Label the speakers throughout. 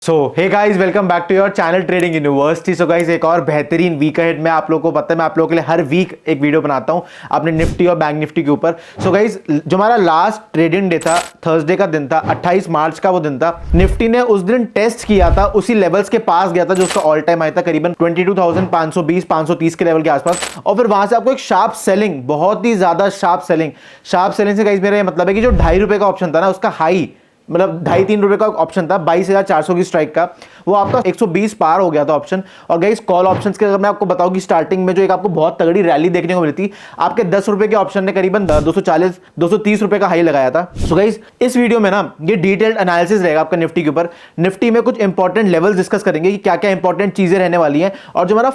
Speaker 1: So hey guys, welcome back to your channel Trading University. So guys, एक और बेहतरीन week ahead में आप लोगों को पता है मैं आप लोगों के लिए हर वीक एक वीडियो बनाता हूं अपने निफ्टी और बैंक निफ्टी के ऊपर। सो गाइस, जो हमारा लास्ट ट्रेडिंग डे था, थर्सडे का दिन था, 28 मार्च का वो दिन था। निफ्टी ने उस दिन टेस्ट किया था, उसी लेवल्स के पास गया था जो उसका ऑल टाइम आया था, करीबन 22,520 530 के लेवल के आसपास। और फिर वहां से आपको एक शार्प सेलिंग, बहुत ही ज्यादा शार्प सेलिंग से गाइस मेरा ये मतलब है कि जो ₹2.5 का ऑप्शन था ना, उसका हाई मतलब ₹2.5-3 का ऑप्शन था 22,400 की स्ट्राइक का, वो आपका 120 पार हो गया था ऑप्शन। और गाइस, कॉल ऑप्शंस के अगर मैं आपको बताऊं कि स्टार्टिंग में जो एक आपको बहुत तगड़ी रैली देखने को मिली थी, आपके ₹10 के ऑप्शन ने करीबन 240-230 रुपए का हाई लगाया था। सो गाइस, इस वीडियो में ना ये डिटेल्ड एनालिसिस रहेगा आपका निफ्टी के ऊपर। निफ्टी में कुछ इंपॉर्टेंट लेवल्स डिस्कस करेंगे कि क्या क्या इंपॉर्टेंट चीजें रहने वाली हैं, और जो हमारा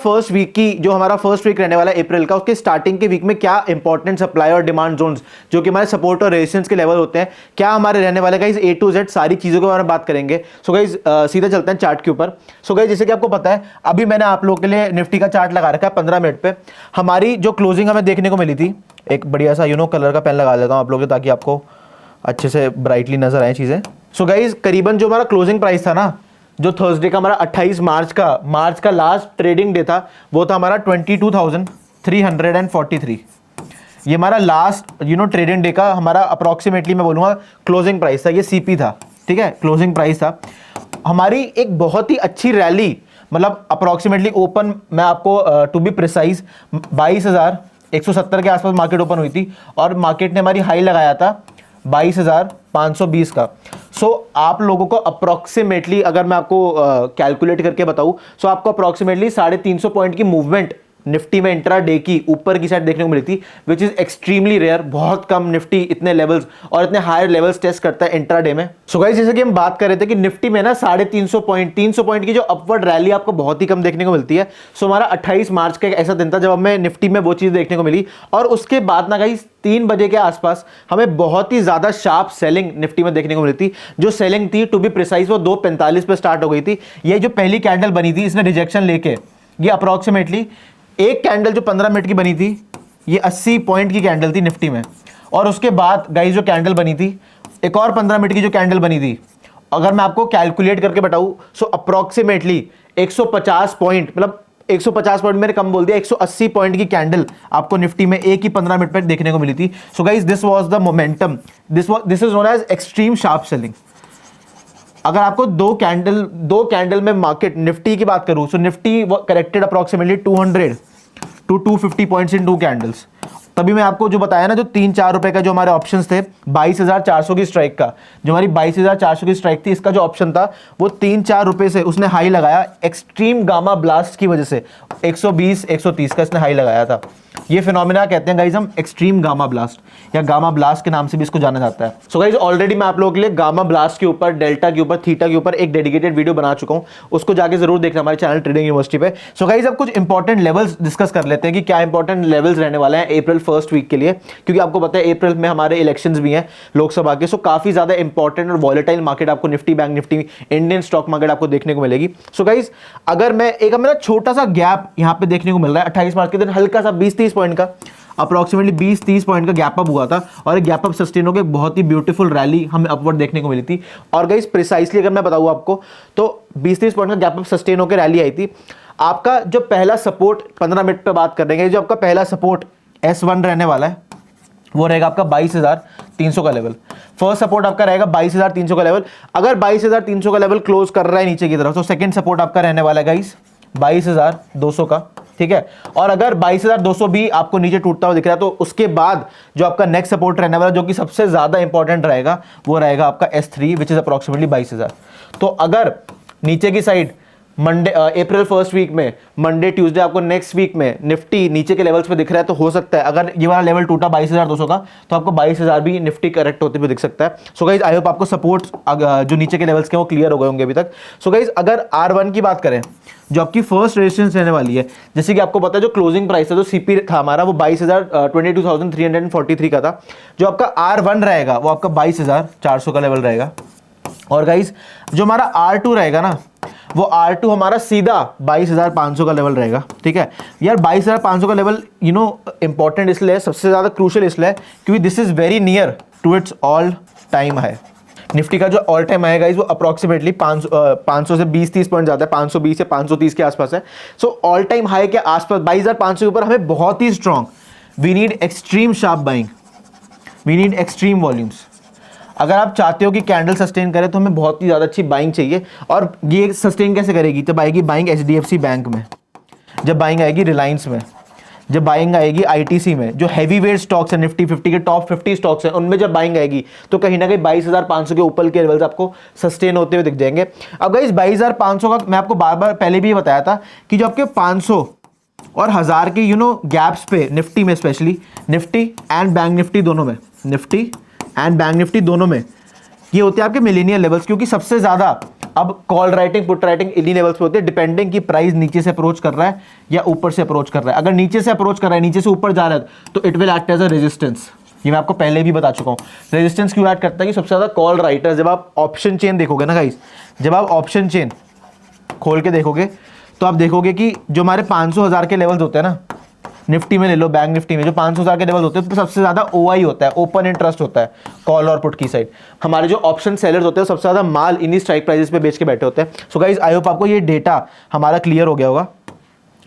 Speaker 1: फर्स्ट वीक रहने वाला है अप्रैल का, उसके स्टार्टिंग के वीक में क्या इंपॉर्टेंट सप्लाई और डिमांड जोन्स जो कि हमारे सपोर्ट और रेजिस्टेंस के लेवल होते हैं, क्या हमारे रहने वाले गाइस, A to Z सारी चीजों के बारे में बात करेंगे। सो गाइस, सीधा चलते हैं चार्ट के ऊपर। सो गाइस, जैसे कि आपको पता है, अभी मैंने आप लोगों के लिए निफ्टी का चार्ट लगा रखा है 15 मिनट पे। हमारी जो क्लोजिंग हमें देखने को मिली थी, एक बढ़िया सा कलर का पेन लगा लेता हूं आप लोगों के, ताकि आपको अच्छे से ब्राइटली नजर आए चीजें। सो गाइस, करीबन जो हमारा क्लोजिंग प्राइस था ना, जो थर्सडे का हमारा 28 मार्च का लास्ट ट्रेडिंग डे था, वो था हमारा 22,343। ये हमारा लास्ट ट्रेडिंग डे का हमारा अप्रॉक्सीमेटली मैं बोलूँगा क्लोजिंग प्राइस था, ये CP था, ठीक है, क्लोजिंग प्राइस था। हमारी एक बहुत ही अच्छी रैली, मतलब अप्रॉक्सीमेटली ओपन, मैं आपको टू बी प्रिसाइज 22,170 के आसपास मार्केट ओपन हुई थी, और मार्केट ने हमारी हाई लगाया था 22,520 का। सो आप लोगों को अप्रॉक्सीमेटली, अगर मैं आपको कैलकुलेट करके बताऊं, सो आपको अप्रॉक्सीमेटली 350 पॉइंट की मूवमेंट निफ्टी में इंट्रा डे की ऊपर की साइड देखने को मिली थी, विच इज एक्सट्रीमली रेयर। बहुत कम निफ्टी इतने लेवल्स और इतने हायर लेवल्स टेस्ट करता है इंट्रा डे में। सो गाइस, जैसे कि हम बात कर रहे थे कि निफ्टी में ना 350 पॉइंट की जो अपवर्ड रैली आपको बहुत ही कम देखने को मिलती है। सो हमारा 28 मार्च का एक ऐसा दिन था जब हमें निफ्टी में वो चीज देखने को मिली, और उसके बाद ना गाइस 3 बजे के आसपास हमें बहुत ही ज्यादा शार्प सेलिंग निफ्टी में देखने को मिली थी। जो सेलिंग थी, टू बी प्रिसाइज, वो 2:45 पे स्टार्ट हो गई थी। ये जो पहली कैंडल बनी थी, इसने रिजेक्शन लेके, ये अप्रॉक्सीमेटली एक कैंडल जो 15 मिनट की बनी थी, ये 80 पॉइंट की कैंडल थी निफ्टी में। और उसके बाद गाइस जो कैंडल बनी थी, एक और 15 मिनट की जो कैंडल बनी थी, अगर मैं आपको कैलकुलेट करके बताऊं, सो अप्रॉक्सीमेटली 150 पॉइंट, मतलब 150 पॉइंट मैंने कम बोल दिया, 180 पॉइंट की कैंडल आपको निफ्टी में एक ही 15 मिनट पर देखने को मिली थी। So guys, this was the momentum, this is known as extreme sharp selling. अगर आपको दो कैंडल में मार्केट निफ्टी की बात करूं, so Nifty corrected approximately 200 to 250 points in 2 candles. तभी मैं आपको जो बताया ना, जो 3-4 रुपए का जो हमारे ऑप्शंस थे 22,400 की स्ट्राइक का, जो हमारी 22,400 की स्ट्राइक थी, इसका जो ऑप्शन था वो 3-4 रुपए से उसने हाई लगाया एक्सट्रीम गामा ब्लास्ट की वजह से, 120-130 का इसने हाई लगाया था। ये फिनोमिना कहते हैं गाइस हम एक्सट्रीम गामा ब्लास्ट, या गामा ब्लास्ट के नाम से भी इसको जाना जाता है। सो गाइस, ऑलरेडी मैं आप लोगों के लिए गामा ब्लास्ट के ऊपर, डेल्टा के ऊपर, थीटा के ऊपर एक डेडिकेटेड वीडियो बना चुका हूं, उसको जाके जरूर देखना हमारे चैनल ट्रेडिंग यूनिवर्सिटी पे। सो गाइस, अब कुछ इंपॉर्टेंट लेवल्स डिस्कस कर लेते हैं कि क्या इंपॉर्टेंट लेवल्स रहने वाले हैं अप्रैल फर्स्ट वीक के लिए, क्योंकि आपको पता है अप्रैल में हमारे इलेक्शंस भी हैं लोकसभा के। सो काफी ज्यादा इंपॉर्टेंट और वॉलेटाइल मार्केट आपको Nifty, bank Nifty, Indian stock market आपको देखने को मिलेगी। सो गाइस, अगर मैं एक मेरा छोटा सा गैप यहां पे देखने को मिल रहा है 28 मार्च के दिन, हल्का सा 20-30 पॉइंट का, अप्रॉक्सीमेटली 20-30 पॉइंट का गैप अप हुआ था, और एक गैप अप सस्टेन होकर बहुत ही ब्यूटीफुल रैली हमें अपवर्ड देखने को मिली थी। और गाइस, प्रिसाइसली अगर मैं बताऊं आपको, तो 20-30 पॉइंट का गैप अप सस्टेन होकर रैली आई थी। आपका जो पहला सपोर्ट, 15 मिनट पे बात करेंगे, जो आपका पहला सपोर्ट S1 रहने वाला है, वो रहेगा आपका 22,300 का लेवल। फर्स्ट सपोर्ट आपका रहेगा 22,300 का लेवल। अगर 22,300 का लेवल क्लोज कर रहा है नीचे की तरफ, तो सेकंड सपोर्ट आपका रहने वाला है गाइस 22,200 का, ठीक है। और अगर 22,200 भी आपको नीचे टूटता हुआ दिख रहा है, तो उसके बाद जो आपका नेक्स्ट सपोर्ट रहने वाला, जो कि सबसे ज्यादा इंपॉर्टेंट रहेगा, वो रहेगा आपका S3, विच इज अप्रॉक्सीमेटली 22,000। तो अगर नीचे की side Monday, April first week में, मंडे ट्यूसडे आपको नेक्स्ट वीक में निफ्टी नीचे के लेवल्स पे दिख रहा है, तो हो सकता है अगर ये वाला लेवल टूटा 22,200 का, तो आपको 22,000 भी निफ्टी करेक्ट होते हुए दिख सकता है। सो गाइस, आई होप आपको सपोर्ट जो नीचे के लेवल्स के वो क्लियर हो गए होंगे अभी तक। सो गाइस, अगर R1 की बात करें, जो आपकी फर्स्ट रेजिस्टेंस रहने वाली है, जैसे कि आपको पता है जो क्लोजिंग प्राइस था, जो CP था हमारा, वो 22,343 का था। जो आपका R1 रहेगा वो आपका 22,400 का लेवल रहेगा। और गाइस, जो हमारा R2 रहेगा ना, वो R2 हमारा सीधा 22,500 का लेवल रहेगा, ठीक है यार। 22,500 का लेवल इंपॉर्टेंट इसलिए, सबसे ज्यादा क्रूशियल इसलिए, क्योंकि this is very near to its all time high, Nifty का जो ऑल टाइम हाई गाइस वो अप्रोक्सीमेटली 500 से 20-30 पॉइंट ज़्यादा है, 520 से 530 के आसपास है। सो ऑल टाइम हाई के आसपास 22,500 के ऊपर हमें बहुत ही strong, we need extreme sharp buying, we need extreme volumes. अगर आप चाहते हो कि कैंडल सस्टेन करे तो हमें बहुत ही ज़्यादा अच्छी बाइंग चाहिए। और ये सस्टेन कैसे करेगी? जब आएगी बाइंग एचडीएफसी बैंक में, जब बाइंग आएगी रिलायंस में, जब बाइंग आएगी आईटीसी में, जो हैवी वेट स्टॉक्स है निफ्टी 50 के टॉप 50 स्टॉक्स हैं उनमें जब बाइंग आएगी तो कहीं ना कहीं 22,500 के ऊपर के लेवल्स आपको सस्टेन होते हुए दिख जाएंगे। अब गाइस 22,500 का मैं आपको बार बार पहले भी बताया था कि जो आपके 500 और 1000 के गैप्स पे निफ्टी में, specially Nifty and bank Nifty दोनों में, निफ्टी एंड बैंक निफ्टी दोनों में ये होते हैं आपके मिलेनियल लेवल्स, क्योंकि सबसे ज्यादा अब कॉल राइटिंग पुट राइटिंग इन्हीं लेवल्स पे होते हैं, डिपेंडिंग कि प्राइस नीचे से अप्रोच कर रहा है या ऊपर से अप्रोच कर रहा है। अगर नीचे से अप्रोच कर रहा है, नीचे से ऊपर जा रहा है तो it will act as a resistance. ये मैं आपको पहले भी बता चुका हूँ। रेजिस्टेंस क्यों ऐड करता है कि सबसे ज्यादा कॉल राइटर, जब आप ऑप्शन चेन देखोगे ना गाइस, जब आप ऑप्शन चेन खोल के देखोगे तो आप देखोगे कि जो हमारे 500,000 के लेवल्स होते हैं ना, निफ्टी में ले लो, बैंक निफ्टी में जो 500,000 के लेवल होते हैं तो सबसे ज्यादा ओआई होता है, ओपन इंटरेस्ट होता है कॉल और पुट की साइड। हमारे जो ऑप्शन सेलर्स होते हैं सबसे ज्यादा माल इन्हीं स्ट्राइक प्राइसेस पे बेच के बैठे होते हैं। सो गाइस आई होप आपको ये डेटा हमारा क्लियर हो गया होगा।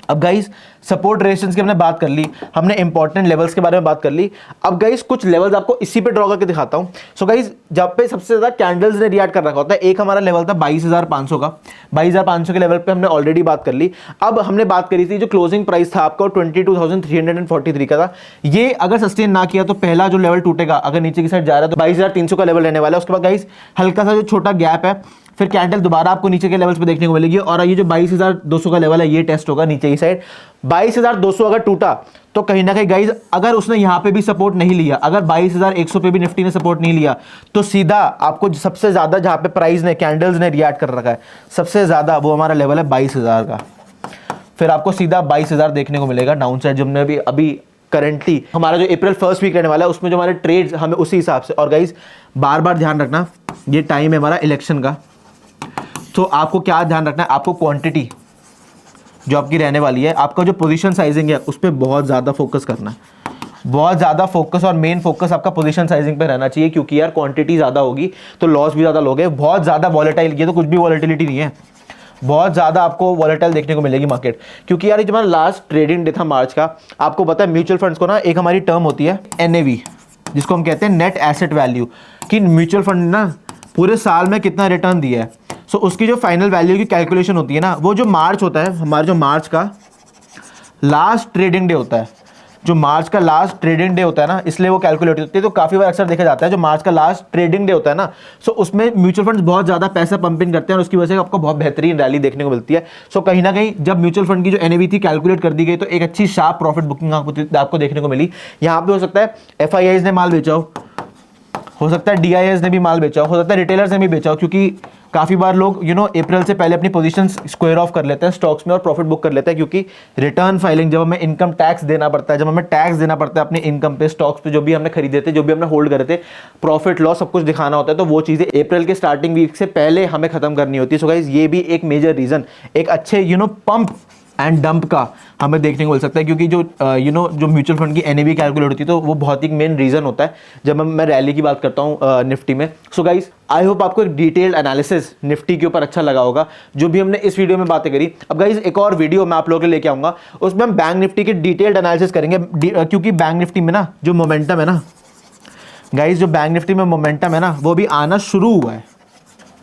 Speaker 1: अब गाइस सपोर्ट रेजिस्टेंस की हमने बात कर ली, हमने इंपॉर्टेंट लेवल्स के बारे में बात कर ली। अब गाइस कुछ लेवल्स आपको इसी पे ड्रॉ करके दिखाता हूं। सो गाइस जब पे सबसे ज्यादा कैंडल्स ने रिएक्ट कर रखा होता है, एक हमारा लेवल था 22,500 का, 22,500 के लेवल पे हमने ऑलरेडी बात कर ली। अब हमने बात करी थी जो क्लोजिंग प्राइस था आपका 22,343 का था। ये अगर सस्टेन ना किया तो पहला जो लेवल टूटेगा, अगर नीचे की साइड जा रहा है तो 22,300 का लेवल रहने वाला है। उसके बाद गाइस हल्का सा जो छोटा गैप है, फिर कैंडल दोबारा आपको नीचे के लेवल्स पे देखने को मिलेगी और ये जो 22,200 का लेवल है ये टेस्ट होगा नीचे की साइड। 22,200 अगर टूटा तो कहीं ना कहीं गाइस अगर उसने यहां पे भी सपोर्ट नहीं लिया, अगर 22,100 पे भी निफ्टी ने सपोर्ट नहीं लिया तो सीधा आपको सबसे ज्यादा जहां पे प्राइस ने कैंडल्स ने रिएक्ट कर रखा है सबसे ज्यादा वो हमारा लेवल है 22,000 का। फिर आपको सीधा 22,000 देखने को मिलेगा डाउन साइड, जो हमने अभी करंटली हमारा जो अप्रैल फर्स्ट वीक रहने वाला है उसमें जो हमारे ट्रेड्स हमें उसी हिसाब से। और गाइस बार बार ध्यान रखना ये टाइम है हमारा इलेक्शन का, तो आपको क्या ध्यान रखना है, आपको क्वांटिटी जो आपकी रहने वाली है, आपका जो पोजीशन साइजिंग है उस पर बहुत ज़्यादा फोकस करना है, बहुत ज़्यादा फोकस। और मेन फोकस आपका पोजीशन साइजिंग पे रहना चाहिए, क्योंकि यार क्वांटिटी ज़्यादा होगी तो लॉस भी ज़्यादा लोगे। बहुत ज़्यादा वॉलेटाइल, ये तो कुछ भी वॉलेटिलिटी नहीं है, बहुत ज़्यादा आपको वॉलेटाइल देखने को मिलेगी मार्केट। क्योंकि यार ये जो हमारा लास्ट ट्रेडिंग डे था मार्च का, आपको पता है म्यूचुअल फंड्स को ना एक हमारी टर्म होती है NAV, जिसको हम कहते हैं नेट एसेट वैल्यू, कि म्यूचुअल फंड ना पूरे साल में कितना रिटर्न दिया है। सो उसकी जो फाइनल वैल्यू की कैलकुलेशन होती है ना, वो जो मार्च होता है, हमारा जो मार्च का लास्ट ट्रेडिंग डे होता है, जो मार्च का लास्ट ट्रेडिंग डे होता है ना, इसलिए वो कैलकुलेट होती है। तो काफ़ी बार अक्सर देखा जाता है जो मार्च का लास्ट ट्रेडिंग डे होता है ना, सो उसमें म्यूचुअल फंड्स बहुत ज़्यादा पैसा पंपिंग करते हैं और उसकी वजह से आपको बहुत बेहतरीन रैली देखने को मिलती है। सो कहीं ना कहीं जब म्यूचुअल फंड की जो NAV थी कैलकुलेट कर दी गई तो एक अच्छी शार्प प्रॉफिट बुकिंग आपको देखने को मिली। यहाँ पे हो सकता है FIIs ने माल बेचा हो सकता है DIIs ने भी माल बेचा हो सकता है रिटेलर्स ने भी बेचा, क्योंकि काफ़ी बार लोग अप्रैल से पहले अपनी पोजीशंस स्क्वायर ऑफ कर लेते हैं स्टॉक्स में और प्रॉफिट बुक कर लेते हैं, क्योंकि रिटर्न फाइलिंग जब हमें इनकम टैक्स देना पड़ता है, जब हमें टैक्स देना पड़ता है अपने इनकम पे, स्टॉक्स पे जो भी हमने खरीदे थे, जो भी हमने होल्ड करे थे, प्रॉफिट लॉस सब कुछ दिखाना होता है, तो वो चीज़ें अप्रैल के स्टार्टिंग वीक से पहले हमें खत्म करनी होती है। सो गाइस ये भी एक मेजर रीज़न, एक अच्छे पंप एंड डंप का हमें देखने को मिल सकता है, क्योंकि जो जो म्यूचुअल फंड की NAV कैलकुलेट होती है तो वो बहुत ही मेन रीज़न होता है जब मैं रैली की बात करता हूँ निफ्टी में। सो गाइस आई होप आपको एक डिटेल्ड एनालिसिस निफ्टी के ऊपर अच्छा लगा होगा जो भी हमने इस वीडियो में बातें करी। अब गाइस एक और वीडियो मैं आप लोगों के लिए लेके आऊँगा, उसमें हम बैंक निफ्टी के डिटेल्ड एनालिसिस करेंगे, क्योंकि बैंक निफ्टी में ना जो मोमेंटम है ना गाइस, जो बैंक निफ्टी में मोमेंटम है ना वो भी आना शुरू हुआ है।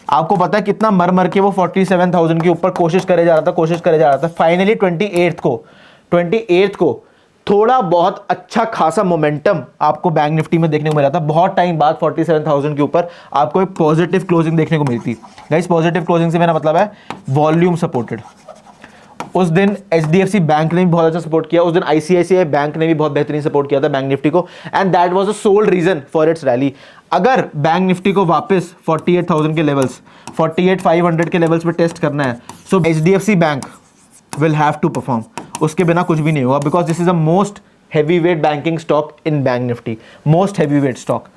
Speaker 1: आपको पता है कितना मर मर के वो 47,000 के ऊपर कोशिश करे जा रहा था। फाइनली 28th को थोड़ा बहुत अच्छा खासा मोमेंटम आपको बैंक निफ्टी में देखने को मिला था। बहुत टाइम बाद 47,000 के ऊपर आपको एक पॉजिटिव क्लोजिंग देखने को मिली थी। गाइस पॉजिटिव क्लोजिंग से मेरा मतलब है वॉल्यूम सपोर्टेड। उस दिन HDFC बैंक ने भी बहुत अच्छा सपोर्ट किया, उस दिन ICICI बैंक ने भी बहुत बेहतरीन सपोर्ट किया था बैंक निफ्टी को, and that was the sole reason for its rally. अगर बैंक निफ्टी को वापस 48,000 के लेवल्स, 48,500 के लेवल्स पे टेस्ट करना है, so HDFC bank will have to perform, उसके बिना कुछ भी नहीं होगा, because this is a most heavy weight banking stock in Bank Nifty, most heavy weight stock.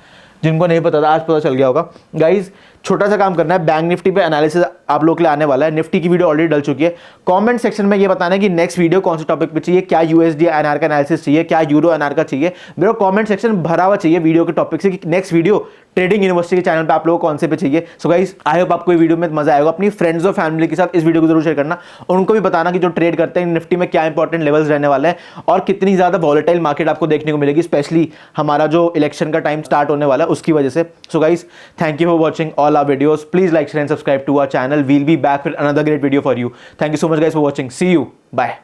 Speaker 1: जिनको नहीं पता था आज पता चल गया होगा। गाइज छोटा सा काम करना है, बैंक निफ्टी पे एनालिसिस आप लोग के लिए आने वाला है। निफ्टी की वीडियो ऑलरेडी डल चुकी है। कमेंट सेक्शन में ये बताना है कि नेक्स्ट वीडियो कौन से टॉपिक पे चाहिए, क्या यूएसडी एनआर का एनालिसिस चाहिए, क्या यूरो एनआर का चाहिए। मेरा कमेंट सेक्शन भरा हुआ चाहिए वीडियो के टॉपिक से कि नेक्स्ट वीडियो ट्रेडिंग यूनिवर्सिटी के चैनल पे आप लोगों को कौन से पे चाहिए। सो गाइस आई होप आपको ये वीडियो में मजा आएगा। अपनी फ्रेंड्स और फैमिली के साथ इस वीडियो को जरूर शेयर करना, और उनको भी बताना कि जो ट्रेड करते हैं निफ्टी में क्या इंपॉर्टेंट लेवल्स रहने वाले हैं और कितनी ज्यादा वॉलेटाइल मार्केट आपको देखने को मिलेगी, स्पेशली हमारा जो इलेक्शन का टाइम स्टार्ट होने वाला है उसकी वजह से। So guys thank you for watching all our videos. Please like share and subscribe to our channel. We'll be back with another great video for you. Thank you so much guys for watching. See you, bye.